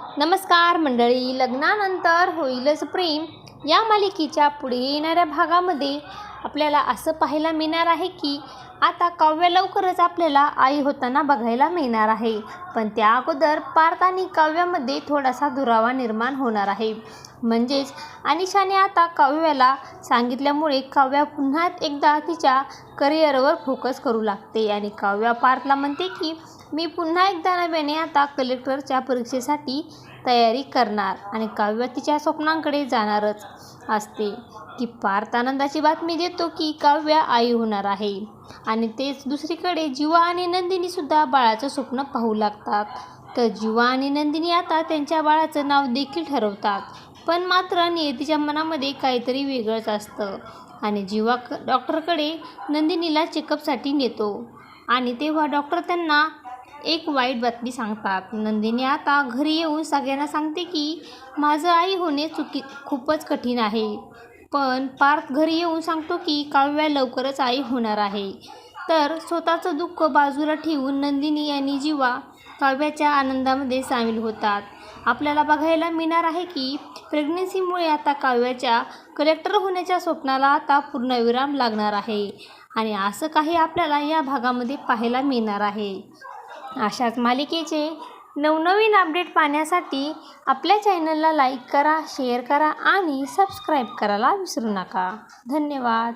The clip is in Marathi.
नमस्कार मंडळी, लग्नानंतर होईलच प्रेम या मालिकेच्या पुढे येणाऱ्या भागामध्ये आपल्याला असं पाहायला मिळणार आहे की आता काव्य लवकरच आपल्याला आई होताना बघायला मिळणार आहे. पण त्या अगोदर पार्थ आणि काव्यामध्ये थोडासा दुरावा निर्माण होणार आहे. म्हणजेच अनिशाने आता काव्याला सांगितल्यामुळे काव्या पुन्हा एकदा तिच्या करिअरवर फोकस करू लागते आणि काव्या पार्थला म्हणते की मी पुन्हा एकदा नव्याने आता कलेक्टरच्या परीक्षेसाठी तयारी करणार आणि काव्य तिच्या स्वप्नांकडे जाणारच असते की पार्थ आनंदाची बातमी देतो की काव्या आई होणार आहे. आणि तेच दुसरीकडे जीवा आणि नंदिनीसुद्धा बाळाचं स्वप्न पाहू लागतात. तर जीवा आणि नंदिनी आता त्यांच्या बाळाचं नाव देखील ठरवतात. पण मात्र नियतीच्या मनामध्ये काहीतरी वेगळंच असतं आणि जीवा डॉक्टरकडे नंदिनीला चेकअपसाठी नेतो आणि तेव्हा डॉक्टर त्यांना एक वाईट बातमी सांगतात. नंदिनी आता घरी येऊन सगळ्यांना सांगते की माझं आई होणे खूपच कठीण आहे. पण पार्थ घरी येऊन सांगतो की काव्या लवकरच आई होणार आहे. तर स्वतःचं दुःख बाजूला ठेवून नंदिनी आणि जीवा काव्याच्या आनंदामध्ये सामील होतात. आपल्याला बघायला मिळणार आहे की प्रेग्नन्सीमुळे आता काव्याच्या कलेक्टर होण्याच्या स्वप्नाला आता पूर्णविराम लागणार आहे आणि असं काही आपल्याला या भागामध्ये पाहायला मिळणार आहे. अशाच मालिकेचे नवनवीन अपडेट पाहण्यासाठी आपल्या चॅनलला लाईक करा, शेअर करा आणि सबस्क्राईब करायला विसरू नका. धन्यवाद.